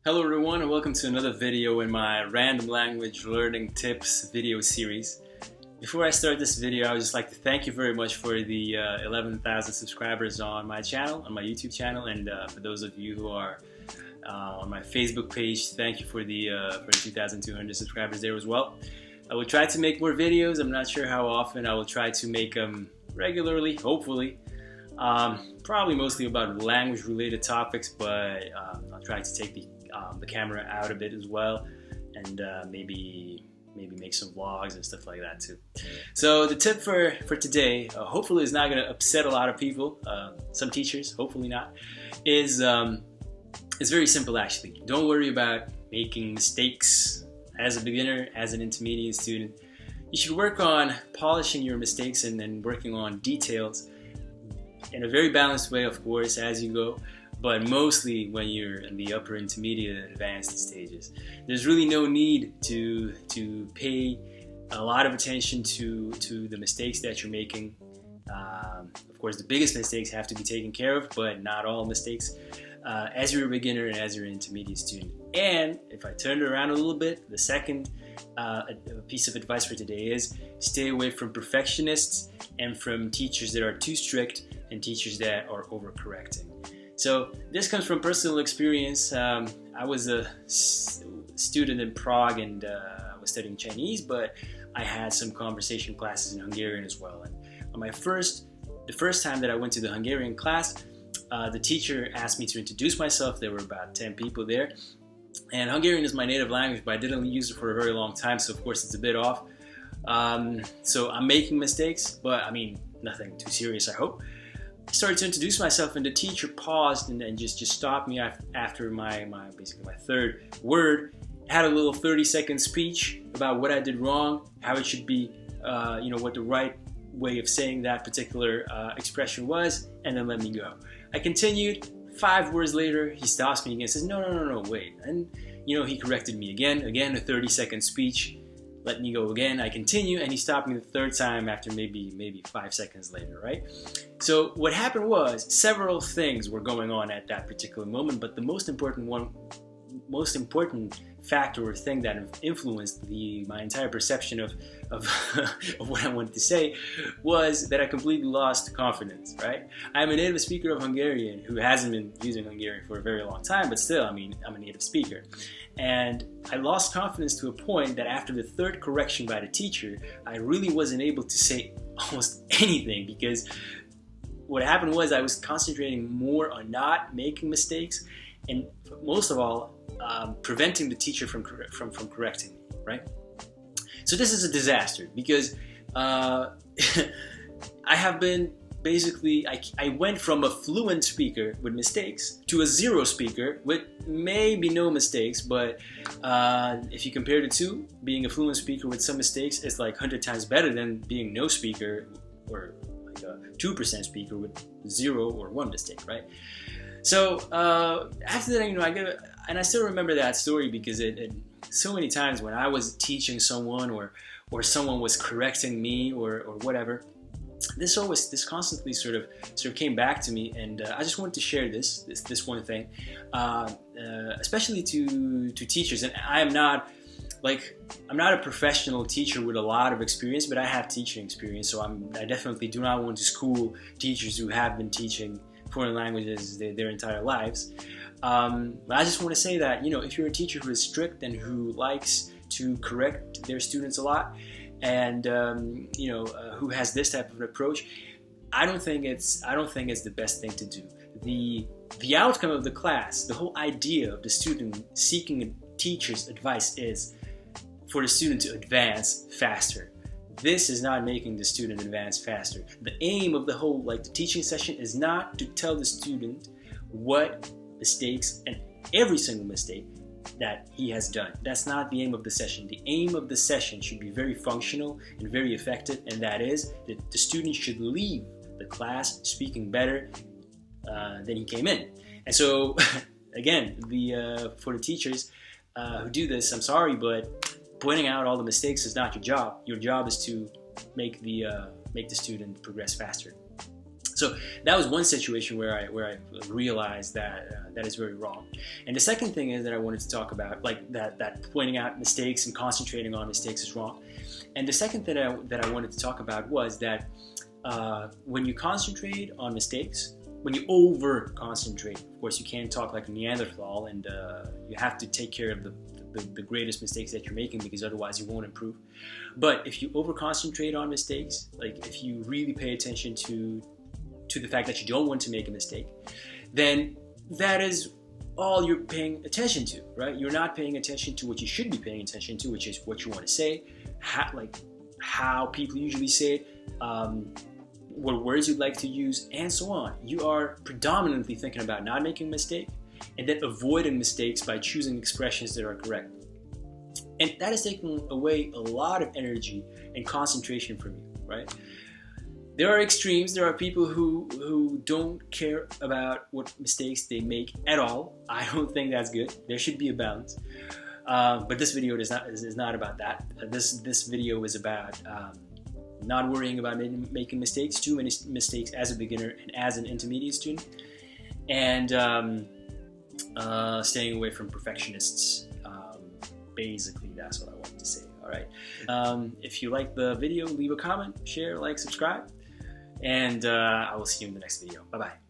Hello everyone and welcome to another video in my random language learning tips video series. Before I start this video, I would just like to thank you very much for the 11,000 subscribers on my channel, on my YouTube channel, and for those of you who are on my Facebook page, thank you for the 2,200 subscribers there as well. I will try to make more videos. I'm not sure how often. I will try to make them regularly, hopefully. Probably mostly about language related topics, but I'll try to take the camera out a bit as well, and maybe make some vlogs and stuff like that too. So the tip for today, hopefully is not going to upset a lot of people, some teachers, hopefully not, is it's very simple actually. Don't worry about making mistakes as a beginner, as an intermediate student. You should work on polishing your mistakes and working on details in a very balanced way, of course, as you go, but mostly when you're in the upper intermediate and advanced stages. There's really no need to pay a lot of attention to the mistakes that you're making. Of course, the biggest mistakes have to be taken care of, but not all mistakes as you're a beginner and as you're an intermediate student. And if I turn it around a little bit, the second piece of advice for today is stay away from perfectionists and from teachers that are too strict and teachers that are overcorrecting. So this comes from personal experience. I was a student in Prague and I was studying Chinese, but I had some conversation classes in Hungarian as well. And on the first time that I went to the Hungarian class, the teacher asked me to introduce myself. There were about 10 people there. And Hungarian is my native language, but I didn't use it for a very long time, so of course it's a bit off. So I'm making mistakes, but I mean, nothing too serious, I hope. I started to introduce myself, and the teacher paused and just stopped me after basically my third word, had a little 30-second speech about what I did wrong, how it should be, what the right way of saying that particular expression was, and then let me go. I continued. 5 words later, he stops me again and says, no, wait. And, he corrected me again, a 30-second speech, let me go again. I continue, and he stopped me the third time after maybe 5 seconds later, right? So what happened was several things were going on at that particular moment, but the most important factor or thing that influenced my entire perception of what I wanted to say was that I completely lost confidence, right? I'm a native speaker of Hungarian who hasn't been using Hungarian for a very long time, but still, I'm a native speaker. And I lost confidence to a point that after the third correction by the teacher, I really wasn't able to say almost anything, because what happened was I was concentrating more on not making mistakes and most of all, preventing the teacher from correcting me, right? So this is a disaster because I have been basically, I went from a fluent speaker with mistakes to a zero speaker with maybe no mistakes, but if you compare the two, being a fluent speaker with some mistakes is like 100 times better than being no speaker or like a 2% speaker with 0 or 1 mistake, right? So after that, I still remember that story because it so many times when I was teaching someone or someone was correcting me or whatever, this constantly sort of came back to me, and I just wanted to share this one thing, especially to teachers. And I'm not a professional teacher with a lot of experience, but I have teaching experience, so I definitely do not want to school teachers who have been teaching foreign languages their entire lives. But I just want to say that, if you're a teacher who is strict and who likes to correct their students a lot, and who has this type of approach, I don't think it's the best thing to do. The outcome of the class, the whole idea of the student seeking a teacher's advice is for the student to advance faster. This is not making the student advance faster. The aim of the whole the teaching session is not to tell the student what mistakes and every single mistake that he has done. That's not the aim of the session. The aim of the session should be very functional and very effective, and that is that the student should leave the class speaking better than he came in. And so again, for the teachers who do this, I'm sorry, but pointing out all the mistakes is not your job. Your job is to make the student progress faster. So So that was one situation where I realized that that is very wrong. And the second thing is that I wanted to talk about, like that pointing out mistakes and concentrating on mistakes is wrong. And the second thing that I wanted to talk about was that when you concentrate on mistakes, when you over concentrate, of course you can't talk like a Neanderthal, and you have to take care of the greatest mistakes that you're making, because otherwise you won't improve. But if you over concentrate on mistakes, like if you really pay attention to the fact that you don't want to make a mistake, then that is all you're paying attention to, right? You're not paying attention to what you should be paying attention to, which is what you want to say, how people usually say it, what words you'd like to use, and so on. You are predominantly thinking about not making a mistake and then avoiding mistakes by choosing expressions that are correct. And that is taking away a lot of energy and concentration from you, right? There are extremes. There are people who don't care about what mistakes they make at all. I don't think that's good. There should be a balance. But this video is not about that. This video is about not worrying about making mistakes, too many mistakes as a beginner and as an intermediate student, and staying away from perfectionists. Basically, that's what I wanted to say. All right. If you like the video, leave a comment, share, like, subscribe, and I will see you in the next video. Bye-bye.